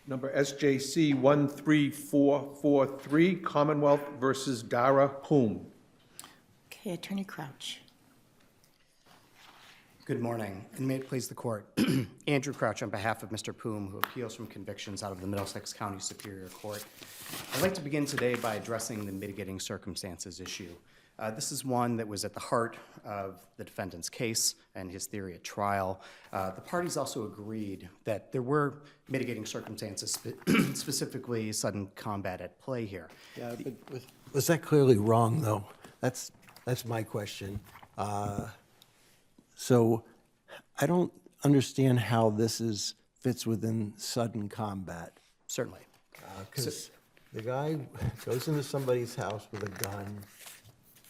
Number SJC-13443, Commonwealth versus Dara, Poum. Okay, Attorney Crouch. Good morning, and may it please the court. Andrew Crouch on behalf of Mr. Poum, who appeals from convictions out of the Middlesex County Superior Court. I'd like to begin today by addressing the mitigating circumstances issue. This is one that was at the heart of the defendant's case and his theory at trial. The parties also agreed that there were mitigating circumstances, specifically sudden combat at play here. Yeah, but was that clearly wrong, though? That's my question. So I don't understand how this fits within sudden combat. Certainly. Because the guy goes into somebody's house with a gun,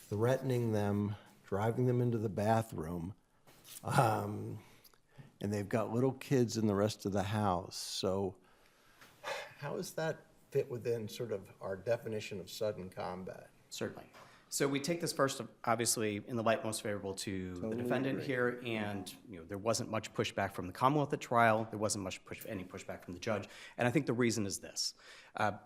threatening them, driving them into the bathroom, and they've got little kids in the rest of the house. So how does that fit within sort of our definition of sudden combat? Certainly. So we take this first, obviously, in the light most favorable to the defendant here, and there wasn't much pushback from the Commonwealth at trial. There wasn't much any pushback from the judge, and I think the reason is this: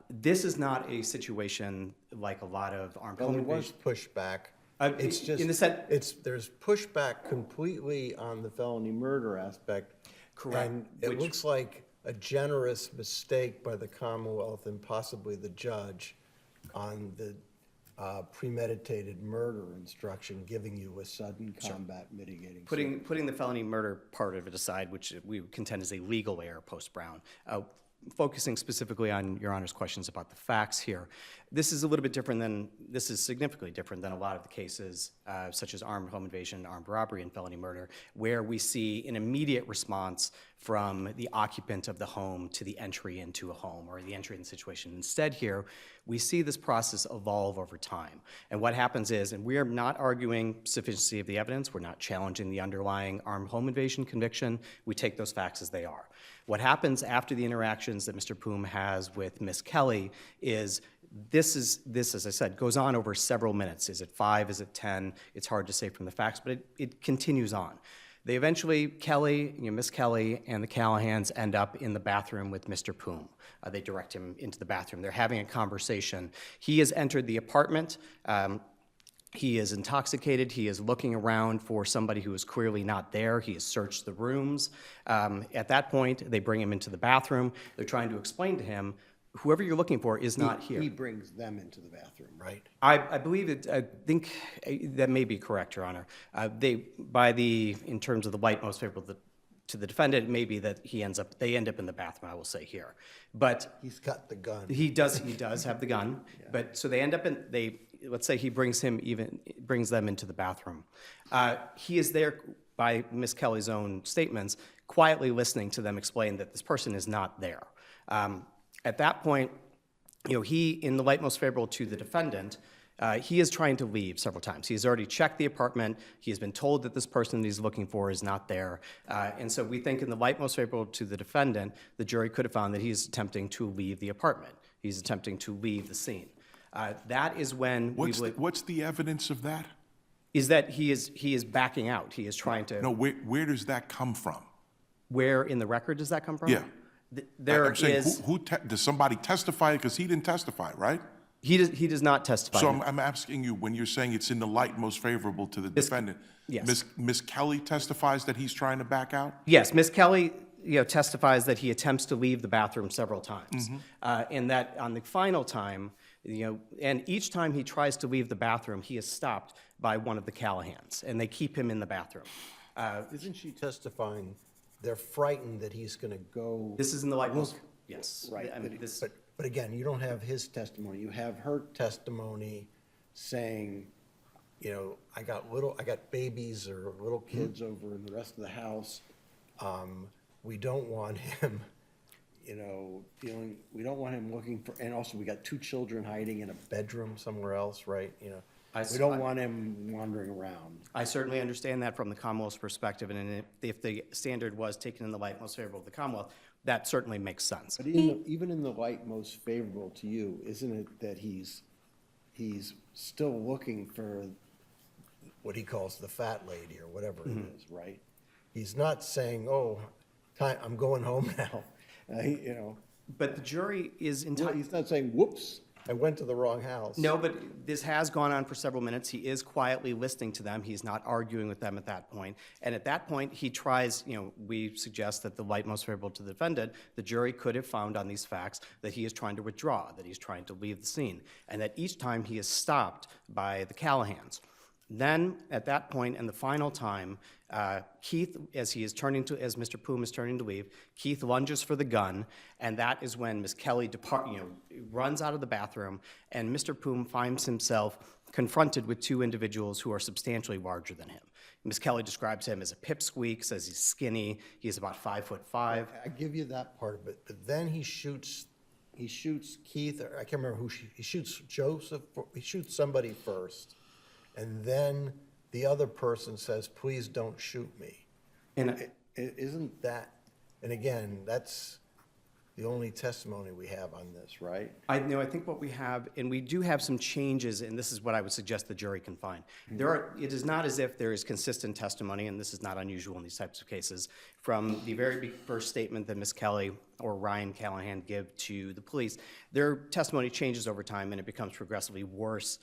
this is not a situation like a lot of armed home invasion. There was pushback. It's just in the sense there's pushback completely on the felony murder aspect. Correct. And it looks like a generous mistake by the Commonwealth and possibly the judge on the premeditated murder instruction, giving you a sudden combat mitigating. Putting the felony murder part of it aside, which we would contend is a legal error post-Brown. Focusing specifically on Your Honor's questions about the facts here, this is significantly different than a lot of the cases such as armed home invasion, armed robbery, and felony murder, where we see an immediate response from the occupant of the home to the entry into a home or the entry in the situation. Instead here, we see this process evolve over time. And what happens is, and we are not arguing sufficiency of the evidence, we're not challenging the underlying armed home invasion conviction, we take those facts as they are. What happens after the interactions that Mr. Poum has with Ms. Kelly is this, as I said, goes on over several minutes. Is it 5? Is it 10? It's hard to say from the facts, but it continues on. They eventually, Ms. Kelly and the Callahans end up in the bathroom with Mr. Poum. They direct him into the bathroom. They're having a conversation. He has entered the apartment. He is intoxicated. He is looking around for somebody who is clearly not there. He has searched the rooms. At that point, they bring him into the bathroom. They're trying to explain to him, whoever you're looking for is not here. He brings them into the bathroom, right? I believe it. I think that may be correct, Your Honor. In terms of the light most favorable to the defendant, it may be that they end up in the bathroom, I will say here. But he's got the gun. He does have the gun. Yeah. But so they end up let's say he brings them into the bathroom. He is there, by Ms. Kelly's own statements, quietly listening to them explain that this person is not there. At that point, he, in the light most favorable to the defendant, he is trying to leave several times. He has already checked the apartment. He has been told that this person that he's looking for is not there. And so we think in the light most favorable to the defendant, the jury could have found that he is attempting to leave the apartment. He's attempting to leave the scene. That is when what's the evidence of that? Is that he is backing out. He is trying to. No, where does that come from? Where in the record does that come from? Yeah. I'm saying, does somebody testify? Because he didn't testify, right? He does not testify. So I'm asking you, when you're saying it's in the light most favorable to the defendant, yes. Ms. Kelly testifies that he's trying to back out? Yes, Ms. Kelly testifies that he attempts to leave the bathroom several times. And that on the final time, and each time he tries to leave the bathroom, he is stopped by one of the Callahans, and they keep him in the bathroom. Isn't she testifying they're frightened that he's going to go? This is in the light most, yes. Right, I mean, but again, you don't have his testimony. You have her testimony saying, I got babies or little kids over in the rest of the house. We don't want him, we don't want him looking for, and also we got 2 children hiding in a bedroom somewhere else, right? We don't want him wandering around. I certainly understand that from the Commonwealth's perspective, and if the standard was taken in the light most favorable to the Commonwealth, that certainly makes sense. But even in the light most favorable to you, isn't it that he's still looking for what he calls the fat lady or whatever it is, right? He's not saying, "Oh, I'm going home now." But the jury is Well, entitled. he's not saying, whoops, I went to the wrong house. No, but this has gone on for several minutes. He is quietly listening to them. He's not arguing with them at that point. And at that point, he tries, we suggest that the light most favorable to the defendant, the jury could have found on these facts that he is trying to withdraw, that he's trying to leave the scene, and that each time he is stopped by the Callahans. Then, at that point, and the final time, Keith, as Mr. Poum is turning to leave, Keith lunges for the gun, and that is when Ms. Kelly runs out of the bathroom, and Mr. Poum finds himself confronted with two individuals who are substantially larger than him. Ms. Kelly describes him as a pipsqueak, says he's skinny, he's about 5'5". I give you that part of it, but then he shoots Keith, or I can't remember who, he shoots Joseph, he shoots somebody first, and then the other person says, please don't shoot me. And Isn't that, and again, that's the only testimony we have on this, right? I think what we have, and we do have some changes, and this is what I would suggest the jury can find. It is not as if there is consistent testimony, and this is not unusual in these types of cases, from the very first statement that Ms. Kelly or Ryan Callahan give to the police. Their testimony changes over time, and it becomes progressively worse.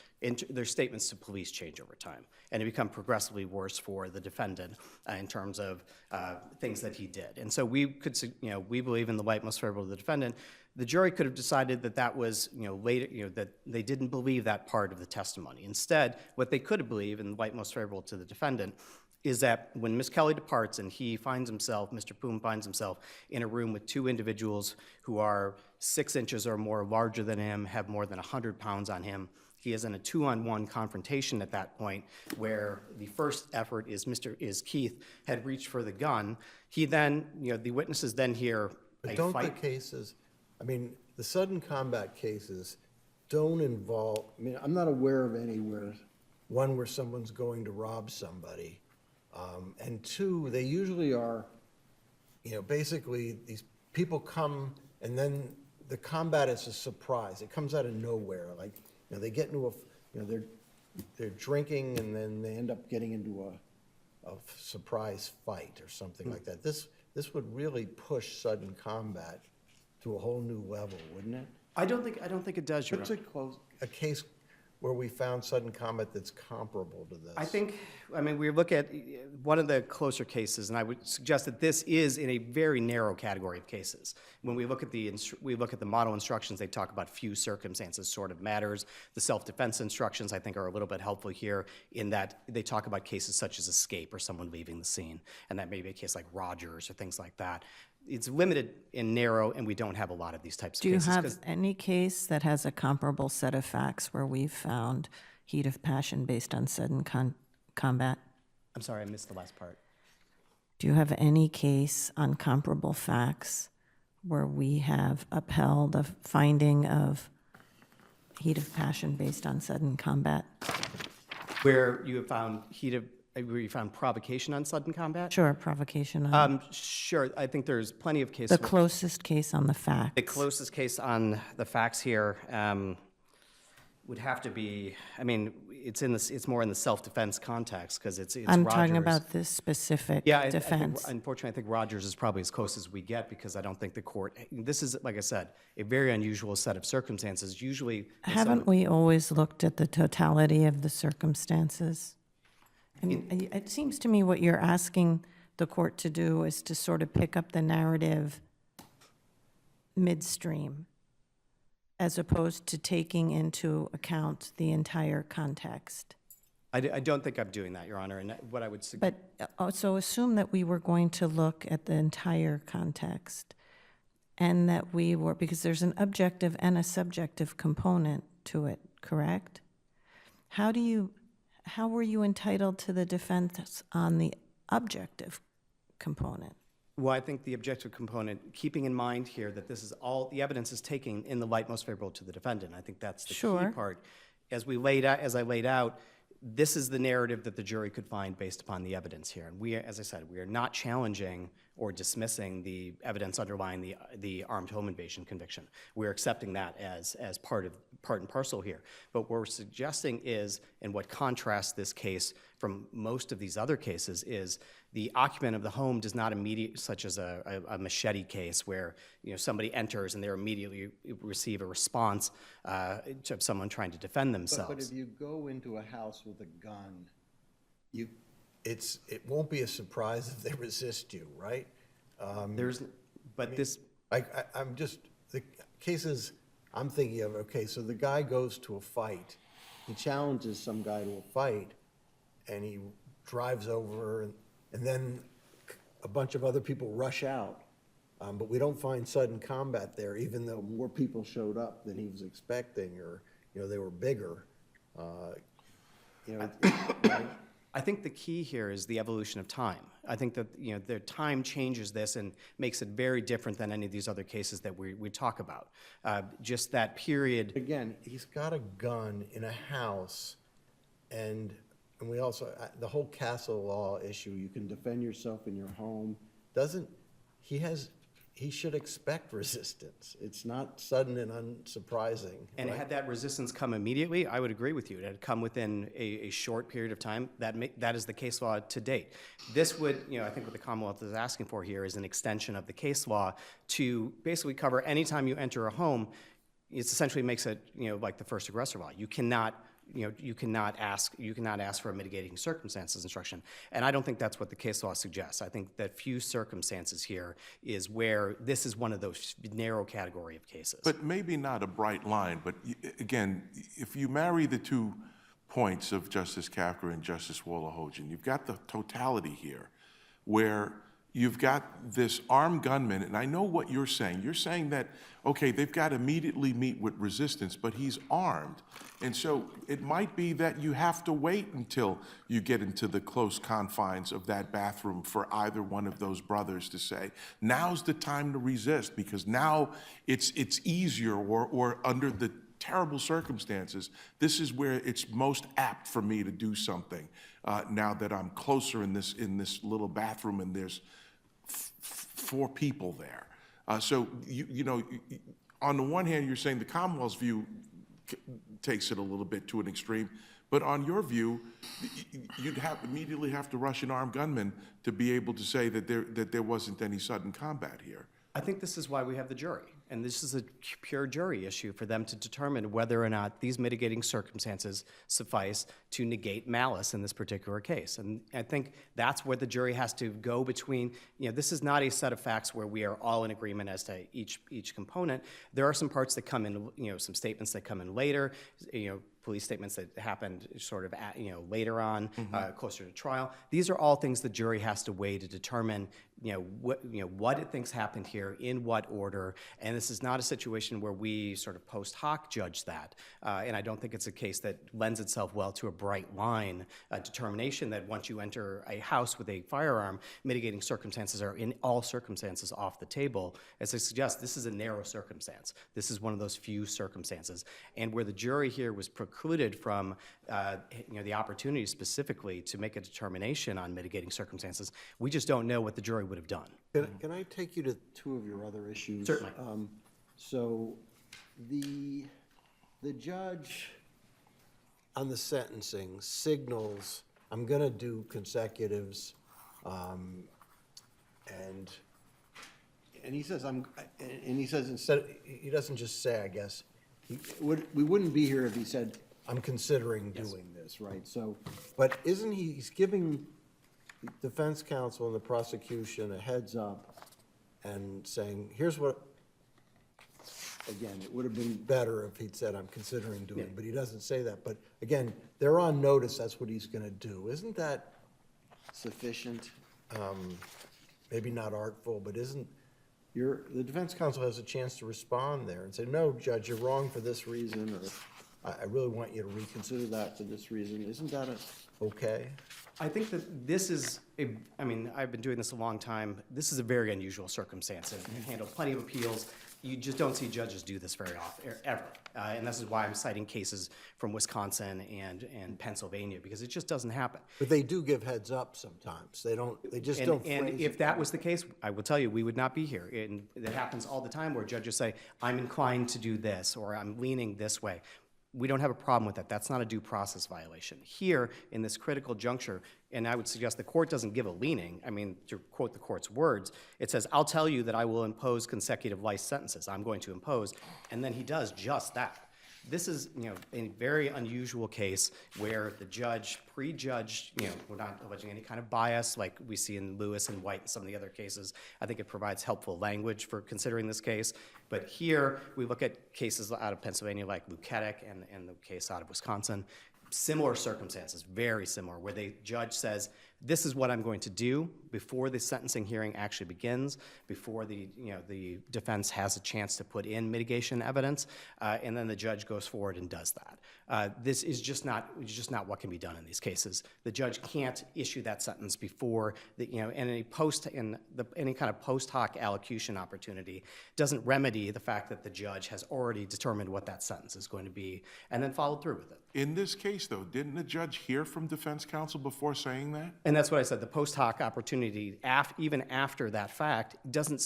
Their statements to police change over time, and it becomes progressively worse for the defendant in terms of things that he did. And so we believe in the light most favorable to the defendant. The jury could have decided that that was, later, that they didn't believe that part of the testimony. Instead, what they could have believed in the light most favorable to the defendant is that when Ms. Kelly departs and Mr. Poum finds himself in a room with two individuals who are 6 inches or more larger than him, have more than 100 pounds on him, he is in a 2-on-1 confrontation at that point, where the first effort is Keith had reached for the gun. He then, the witnesses then hear But a don't the fight. cases, the sudden combat cases don't involve, I'm not aware of any where someone's going to rob somebody. And two, they usually are, basically these people come and then the combat is a surprise. It comes out of nowhere. Like, they get into they're drinking and then they end up getting into a surprise fight or something like that. This would really push sudden combat to a whole new level, wouldn't it? I don't think it does, Your What's Honor. a case where we found sudden combat that's comparable to this? I think, we look at one of the closer cases, and I would suggest that this is in a very narrow category of cases. When we look at the model instructions, they talk about few circumstances sort of matters. The self-defense instructions, I think, are a little bit helpful here in that they talk about cases such as escape or someone leaving the scene, and that may be a case like Rogers or things like that. It's limited and narrow, and we don't have a lot of these types of Do you cases. have any case that has a comparable set of facts where we've found heat of passion based on sudden combat? I'm sorry, I missed the last part. Do you have any case on comparable facts where we have upheld a finding of heat of passion based on sudden combat? Where you have found where you found provocation on sudden combat? Sure, provocation on Sure, I think there's plenty of cases. the closest case on the facts. The closest case on the facts here would have to be, it's more in the self-defense context, because it's I'm Rogers. talking about this specific defense. Unfortunately, I think Rogers is probably as close as we get, because I don't think the court, this is, like I said, a very unusual set of circumstances. Usually, Haven't we always looked at the totality of the circumstances? It seems to me what you're asking the court to do is to sort of pick up the narrative midstream, as opposed to taking into account the entire context. I don't think I'm doing that, Your Honor, and what I would suggest. But so assume that we were going to look at the entire context, and that we were, because there's an objective and a subjective component to it, correct? How were you entitled to the defense on the objective component? Well, I think the objective component, keeping in mind here that this is all, the evidence is taken in the light most favorable to the defendant. I think that's the key part. As I laid out, this is the narrative that the jury could find based upon the evidence here. And we, as I said, we are not challenging or dismissing the evidence underlying the armed home invasion conviction. We're accepting that as part and parcel here. But what we're suggesting is, and what contrasts this case from most of these other cases, is the occupant of the home does not immediately, such as a machete case where somebody enters and they immediately receive a response to someone trying to defend themselves. But if you go into a house with a gun, it won't be a surprise if they resist you, right? I'm just, the cases I'm thinking of, okay, so the guy goes to a fight, he challenges some guy to a fight, and he drives over, and then a bunch of other people rush out. But we don't find sudden combat there, even though more people showed up than he was expecting, or, they were bigger. Right? I think the key here is the evolution of time. I think that the time changes this and makes it very different than any of these other cases that we talk about. Just that period. Again, he's got a gun in a house, and we also, the whole castle law issue, you can defend yourself in your home. He should expect resistance. It's not sudden and unsurprising. And right? had that resistance come immediately, I would agree with you. It had come within a short period of time. That is the case law to date. This would, I think what the Commonwealth is asking for here is an extension of the case law to basically cover any time you enter a home. It essentially makes it, like the first aggressor law. You cannot ask for a mitigating circumstances instruction. And I don't think that's what the case law suggests. I think that few circumstances here is where this is one of those narrow category of cases. But maybe not a bright line, but again, if you marry the 2 points of Justice Kafka and Justice Wolohojian, you've got the totality here where you've got this armed gunman, and I know what you're saying. You're saying that, okay, they've got to immediately meet with resistance, but he's armed. And so it might be that you have to wait until you get into the close confines of that bathroom for either one of those brothers to say, now's the time to resist, because now it's easier, or under the terrible circumstances, this is where it's most apt for me to do something now that I'm closer in this little bathroom and there's 4 people there. So, on the one hand, you're saying the Commonwealth's view takes it a little bit to an extreme, but on your view, you'd immediately have to rush an armed gunman to be able to say that there wasn't any sudden combat here. I think this is why we have the jury. And this is a pure jury issue for them to determine whether or not these mitigating circumstances suffice to negate malice in this particular case. And I think that's where the jury has to go between, this is not a set of facts where we are all in agreement as to each component. There are some parts that come in, some statements that come in later, police statements that happened sort of later on, closer to trial. These are all things the jury has to weigh to determine what it thinks happened here, in what order, and this is not a situation where we sort of post hoc judge that. And I don't think it's a case that lends itself well to a bright line determination that once you enter a house with a firearm, mitigating circumstances are in all circumstances off the table. As I suggest, this is a narrow circumstance. This is one of those few circumstances. And where the jury here was precluded from the opportunity specifically to make a determination on mitigating circumstances, we just don't know what the jury would have done. Can I take you to 2 of your other issues? Certainly. So the judge on the sentencing signals, I'm going to do consecutives, and he says instead, he doesn't just say, I guess, we wouldn't be here if he said, I'm considering doing this, right? So, but he's giving defense counsel and the prosecution a heads up and saying, here's what, again, it would have been better if he'd said, I'm considering doing, but he doesn't say that. But again, they're on notice, that's what he's going to do. Isn't that sufficient? Maybe not artful, but the defense counsel has a chance to respond there and say, no, Judge, you're wrong for this reason, or I really want you to reconsider that for this reason. Isn't that okay? I think that this is I've been doing this a long time. This is a very unusual circumstance. I've handled plenty of appeals. You just don't see judges do this very often, ever. And this is why I'm citing cases from Wisconsin and Pennsylvania, because it just doesn't happen. But they do give heads up sometimes. They just don't phrase And if it. that was the case, I will tell you, we would not be here. And it happens all the time where judges say, I'm inclined to do this, or I'm leaning this way. We don't have a problem with that. That's not a due process violation. Here, in this critical juncture, and I would suggest the court doesn't give a leaning. I mean, to quote the court's words, it says, I'll tell you that I will impose consecutive life sentences. I'm going to impose. And then he does just that. This is, a very unusual case where the judge prejudged, we're not alleging any kind of bias like we see in Lewis and White and some of the other cases. I think it provides helpful language for considering this case. But here, we look at cases out of Pennsylvania like Luketic and the case out of Wisconsin. Similar circumstances, very similar, where the judge says, this is what I'm going to do before the sentencing hearing actually begins, before the defense has a chance to put in mitigation evidence, and then the judge goes forward and does that. This is just not what can be done in these cases. The judge can't issue that sentence before and any kind of post hoc allocution opportunity doesn't remedy the fact that the judge has already determined what that sentence is going to be and then followed through with it. In this case, though, didn't the judge hear from defense counsel before saying that? And that's what I said. The post hoc opportunity, even after that fact, doesn't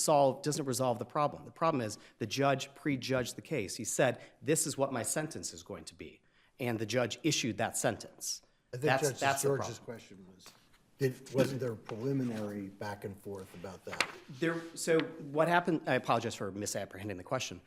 resolve the problem. The problem is the judge prejudged the case. He said, "This is what my sentence is going to be," and the judge issued that sentence. I think That's Justice the George's problem. question was, wasn't there a preliminary back and forth about that? So what happened? I apologize for misapprehending the question.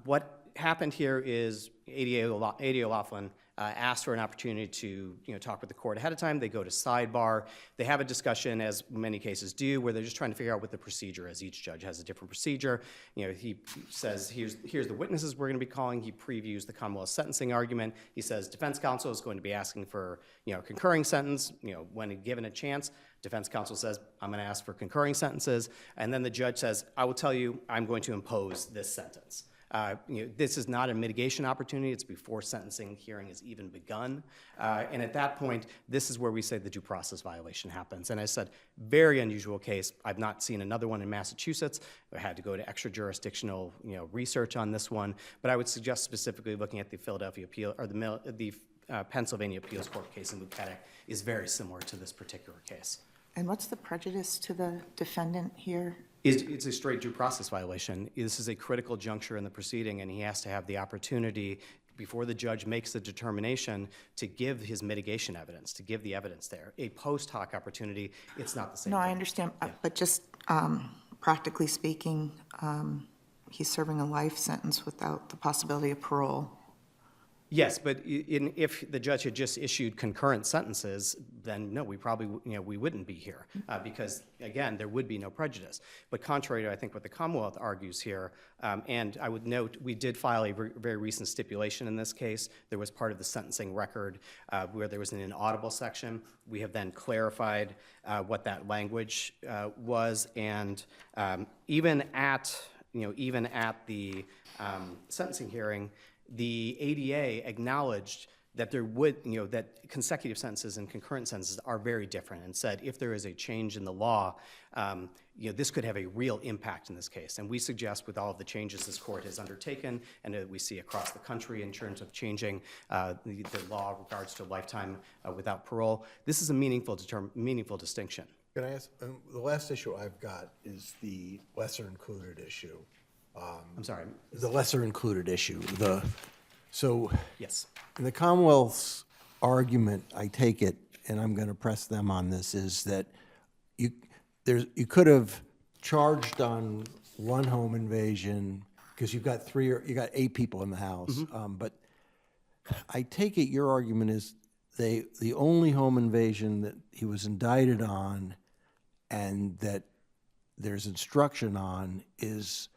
What happened here is ADA O'Laughlin asked for an opportunity to talk with the court ahead of time. They go to sidebar. They have a discussion, as many cases do, where they're just trying to figure out what the procedure is. Each judge has a different procedure. He says, here's the witnesses we're going to be calling. He previews the Commonwealth sentencing argument. He says defense counsel is going to be asking for concurring sentence. When given a chance, defense counsel says, I'm going to ask for concurring sentences. And then the judge says, I will tell you, I'm going to impose this sentence. This is not a mitigation opportunity. It's before sentencing hearing has even begun. And at that point, this is where we say the due process violation happens. And I said, very unusual case. I've not seen another one in Massachusetts. I had to go to extra jurisdictional research on this one. But I would suggest specifically looking at the Philadelphia appeal or the Pennsylvania appeals court case in Luketic is very similar to this particular case. And what's the prejudice to the defendant here? It's a straight due process violation. This is a critical juncture in the proceeding, and he has to have the opportunity, before the judge makes the determination, to give his mitigation evidence, to give the evidence there. A post hoc opportunity, it's not the same No, thing. I understand, but just practically speaking, he's serving a life sentence without the possibility of parole. Yes, but if the judge had just issued concurrent sentences, then no, we probably we wouldn't be here because again there would be no prejudice. But contrary to I think what the Commonwealth argues here, and I would note we did file a very recent stipulation in this case. There was part of the sentencing record where there was an inaudible section. We have then clarified what that language was, and even at the sentencing hearing, the ADA acknowledged that that consecutive sentences and concurrent sentences are very different, and said if there is a change in the law, this could have a real impact in this case. And we suggest, with all of the changes this court has undertaken and that we see across the country in terms of changing the law in regards to lifetime without parole, this is a meaningful distinction. Can I ask, the last issue I've got is the lesser included issue. I'm sorry. The lesser included issue. Yes. In the Commonwealth's argument, I take it, and I'm going to press them on this, is that you could have charged on one home invasion because you got 8 people in the house. Mm-hmm. But I take it your argument is the only home invasion that he was indicted on and that there's instruction on is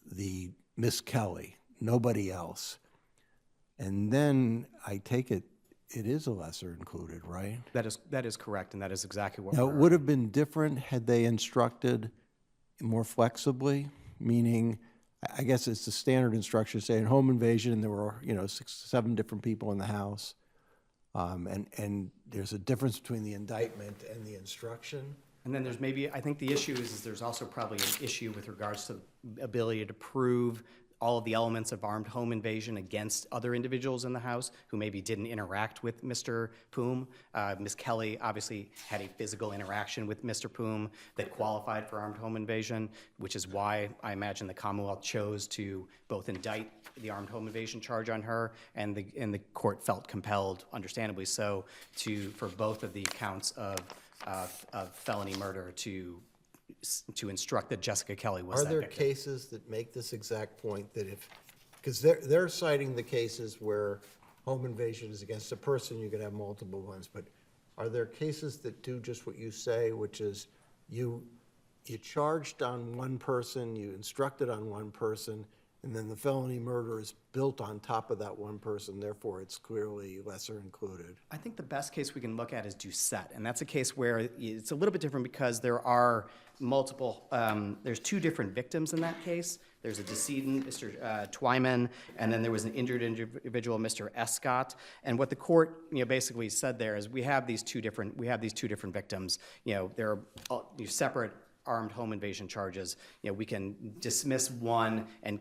the Miss Kelly, nobody else. And then I take it is a lesser included, right? That is correct, and that is exactly what Now, we're... it would have been different had they instructed more flexibly, meaning, I guess it's the standard instruction saying home invasion, and there were 6, 7 different people in the house, and there's a difference between the indictment and the instruction. And then there's maybe, I think the issue is there's also probably an issue with regards to the ability to prove all of the elements of armed home invasion against other individuals in the house who maybe didn't interact with Mr. Poum. Ms. Kelly obviously had a physical interaction with Mr. Poum that qualified for armed home invasion, which is why I imagine the Commonwealth chose to both indict the armed home invasion charge on her, and the court felt compelled, understandably so, for both of the counts of felony murder to instruct that Jessica Kelly was Are that there victim. cases that make this exact point, that if, because they're citing the cases where home invasion is against a person, you could have multiple ones, but are there cases that do just what you say, which is you charged on one person, you instructed on one person, and then the felony murder is built on top of that one person, therefore it's clearly lesser included? I think the best case we can look at is Doucette, and that's a case where it's a little bit different because there are multiple, there's two different victims in that case. There's a decedent, Mr. Twyman, and then there was an injured individual, Mr. Escott. And what the court, basically said there is we have these two different victims. There are separate armed home invasion charges. We can dismiss one and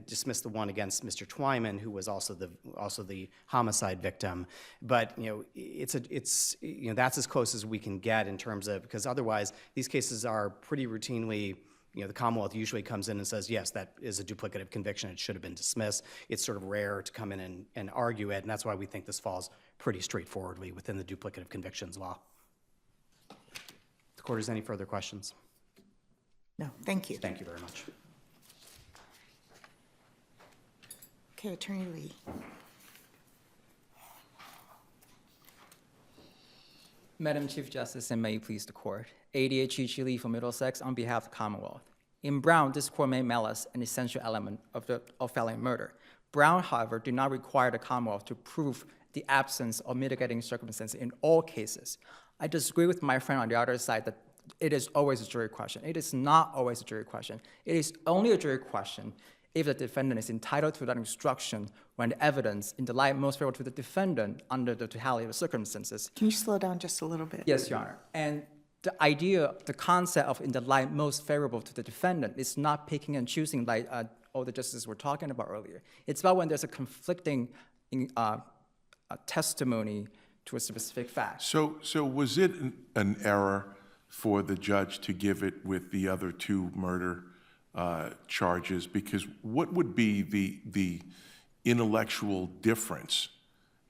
dismiss the one against Mr. Twyman, who was also the homicide victim. But that's as close as we can get in terms of, because otherwise these cases are pretty routinely. The Commonwealth usually comes in and says, yes, that is a duplicative conviction. It should have been dismissed. It's sort of rare to come in and argue it, and that's why we think this falls pretty straightforwardly within the duplicative convictions law. If the court has any further questions? No, thank you. Thank you very much. Okay, Attorney Lee. Madam Chief Justice, and may you please the court. ADHE Lee from Middlesex on behalf of the Commonwealth. In Brown, this court made malice an essential element of felony murder. Brown, however, did not require the Commonwealth to prove the absence of mitigating circumstances in all cases. I disagree with my friend on the other side that it is always a jury question. It is not always a jury question. It is only a jury question if the defendant is entitled to that instruction when the evidence in the light most favorable to the defendant under the totality of the circumstances. Can you slow down just a little bit? Yes, Your Honor. And the idea, the concept of in the light most favorable to the defendant is not picking and choosing like all the justices were talking about earlier. It's about when there's a conflicting testimony to a specific fact. So was it an error for the judge to give it with the other two murder charges? Because what would be the intellectual difference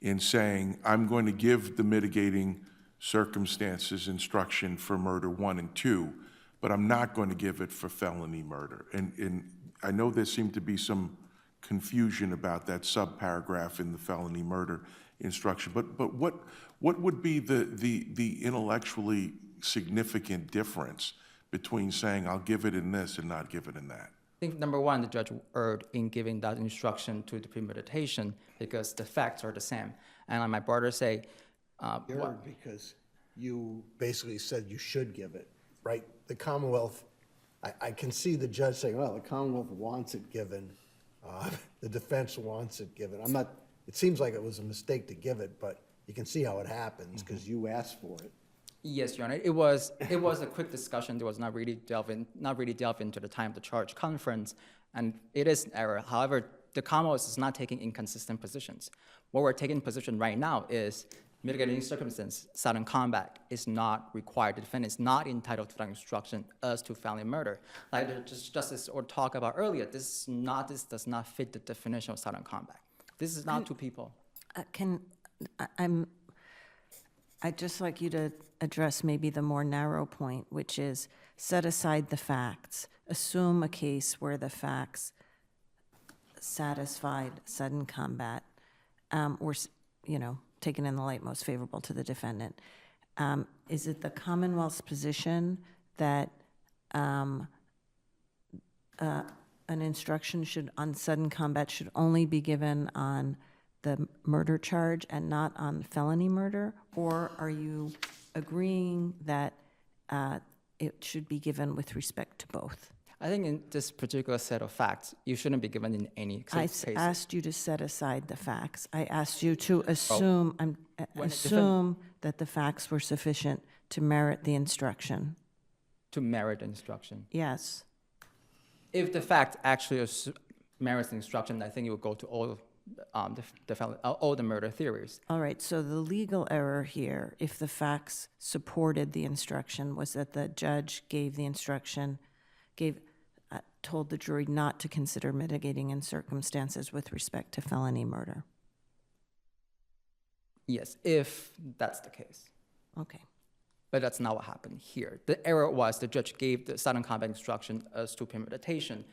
in saying, I'm going to give the mitigating circumstances instruction for murder 1 and 2, but I'm not going to give it for felony murder? And I know there seemed to be some confusion about that subparagraph in the felony murder instruction, but what would be the intellectually significant difference between saying I'll give it in this and not give it in that? I think number one, the judge erred in giving that instruction to the premeditation because the facts are the same. And like my brother say, Because you basically said you should give it, right? The Commonwealth, I can see the judge saying, well, the Commonwealth wants it given, the defense wants it given. It seems like it was a mistake to give it, but you can see how it happens because you asked for it. yes, Your Honor, it was a quick discussion. There was not really delve into the time of the charge conference, and it is an error. However, the Commonwealth is not taking inconsistent positions. What we're taking position right now is mitigating circumstance, sudden combat is not required. The defendant is not entitled to that instruction as to felony murder. Like the Justice or talked about earlier, this does not fit the definition of sudden combat. This is not two people. I'd just like you to address maybe the more narrow point, which is set aside the facts. Assume a case where the facts satisfied sudden combat or, taken in the light most favorable to the defendant. Is it the Commonwealth's position that an instruction on sudden combat should only be given on the murder charge and not on felony murder? Or are you agreeing that it should be given with respect to both? I think in this particular set of facts, you shouldn't be given in any case. I asked you to set aside the facts. I asked you to assume, When assume that the facts were sufficient to merit the instruction. to merit the instruction. Yes. If the fact actually merits the instruction, I think it would go to all all the murder theories. All right, so the legal error here, if the facts supported the instruction, was that the judge gave the instruction, told the jury not to consider mitigating in circumstances with respect to felony murder. Yes, if that's the case. Okay. But that's not what happened here. The error was the judge gave the sudden combat instruction as to premeditation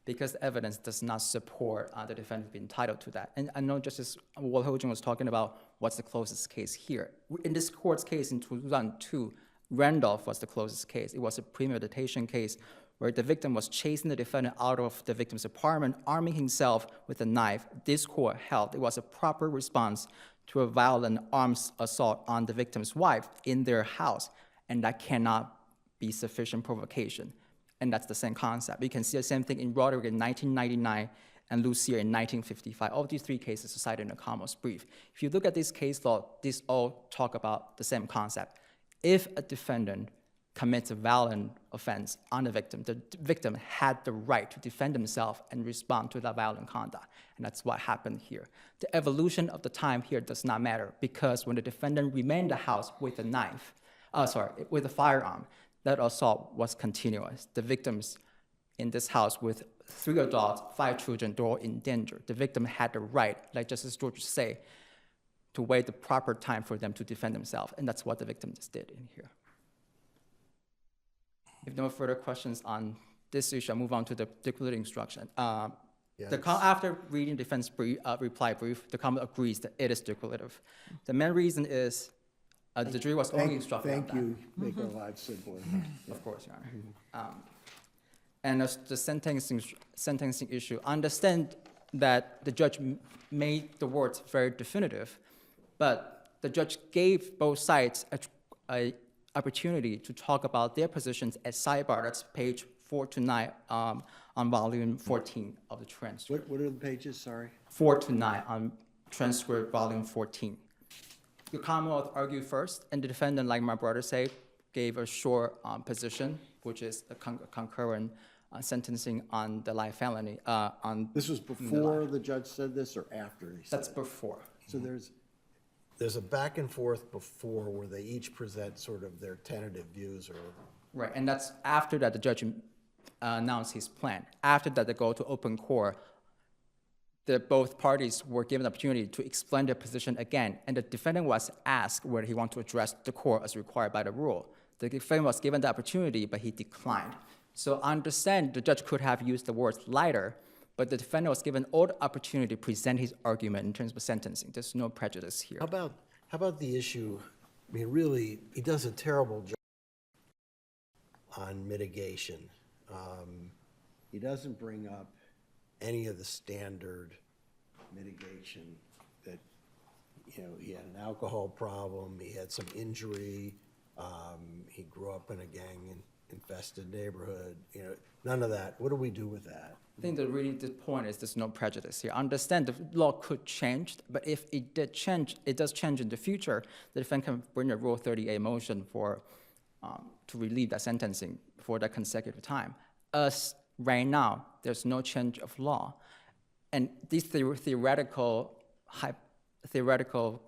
because evidence does not support the defendant being entitled to that. And I know Justice Wolhogen was talking about what's the closest case here. In this court's case in 2002, Randolph was the closest case. It was a premeditation case where the victim was chasing the defendant out of the victim's apartment, arming himself with a knife. This court held it was a proper response to a violent armed assault on the victim's wife in their house, and that cannot be sufficient provocation. And that's the same concept. You can see the same thing in Roderick in 1999 and Lucier in 1955. All these three cases are cited in the Commonwealth's brief. If you look at this case law, these all talk about the same concept. If a defendant commits a violent offense on the victim had the right to defend himself and respond to that violent conduct. And that's what happened here. The evolution of the time here does not matter because when the defendant remained in the house with a knife, with a firearm, that assault was continuous. The victims in this house with 3 adults, 5 children, they're all in danger. The victim had the right, like Justice George said, to wait the proper time for them to defend themselves. And that's what the victim just did in here. If no further questions on this issue, I'll move on to the declarative instruction. After reading the defense reply brief, the Commonwealth agrees that it is declarative. The main reason is the jury was only instructed on that. Thank you, make our lives simpler. Of course, Your Honor. And as the sentencing issue, understand that the judge made the words very definitive, but the judge gave both sides a opportunity to talk about their positions at sidebar. That's page 4 to 9 on volume 14 of the transcript. What are the pages, sorry? 4 to 9 on transcript volume 14. The Commonwealth argued first, and the defendant, like my brother said, gave a short position, which is a concurrent sentencing on the life felony. This was before the judge said this or after he said That's it? before. So there's a back and forth before where they each present sort of their tentative views or. Right, and that's after that the judge announced his plan. After that, they go to open court. Both parties were given the opportunity to explain their position again, and the defendant was asked whether he wanted to address the court as required by the rule. The defendant was given the opportunity, but he declined. So I understand the judge could have used the words lighter, but the defendant was given all the opportunity to present his argument in terms of sentencing. There's no prejudice here. How about the issue, I mean, really, he does a terrible job on mitigation. He doesn't bring up any of the standard mitigation that, you know, he had an alcohol problem, he had some injury, he grew up in a gang-infested neighborhood, you know, none of that. What do we do with that? I think that really the point is there's no prejudice here. I understand the law could change, but if it did change, it does change in the future, the defendant can bring a Rule 30A motion for to relieve that sentencing for that consecutive time. As right now, there's no change of law. And this theoretical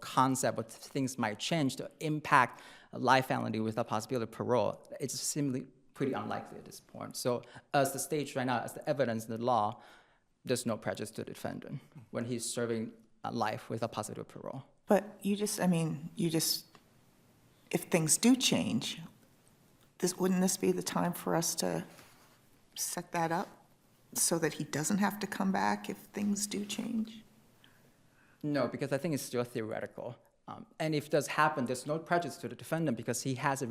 concept of things might change to impact a life felony with a possibility of parole, it's simply pretty unlikely at this point. So as the stage right now, as the evidence in the law, there's no prejudice to the defendant when he's serving life with a possibility of parole. But if things do change, wouldn't this be the time for us to set that up so that he doesn't have to come back if things do change? No, because I think it's still theoretical. And if it does happen, there's no prejudice to the defendant because he has a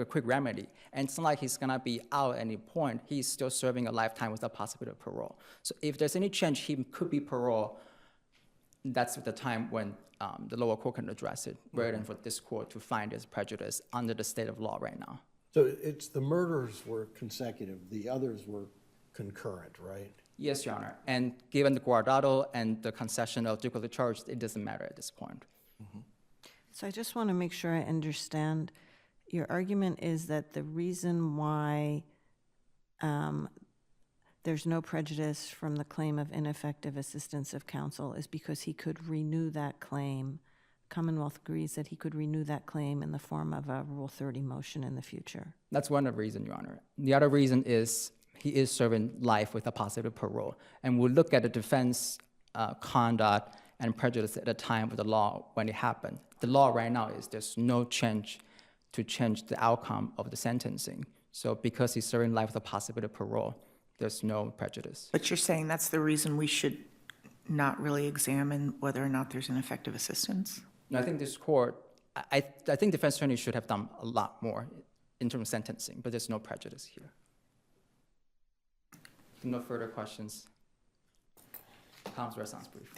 quick remedy. And it's not like he's gonna be out at any point. He's still serving a lifetime with a possibility of parole. So if there's any change, he could be paroled. That's the time when the lower court can address it, rather than for this court to find this prejudice under the state of law right now. So it's the murders were consecutive, the others were concurrent, right? Yes, Your Honor. And given the guardado and the concession of duplicative charge, it doesn't matter at this point. So I just want to make sure I understand. your argument is that the reason why there's no prejudice from the claim of ineffective assistance of counsel is because he could renew that claim. Commonwealth agrees that he could renew that claim in the form of a Rule 30 motion in the future. That's one of the reasons, Your Honor. The other reason is he is serving life with a possible parole. And we'll look at the defense conduct and prejudice at the time of the law when it happened. The law right now is there's no change to change the outcome of the sentencing. So because he's serving life with a possibility of parole, there's no prejudice. But you're saying that's the reason we should not really examine whether or not there's an effective assistance? No, I think this court, I think defense attorney should have done a lot more in terms of sentencing, but there's no prejudice here. No further questions. Counselor response brief.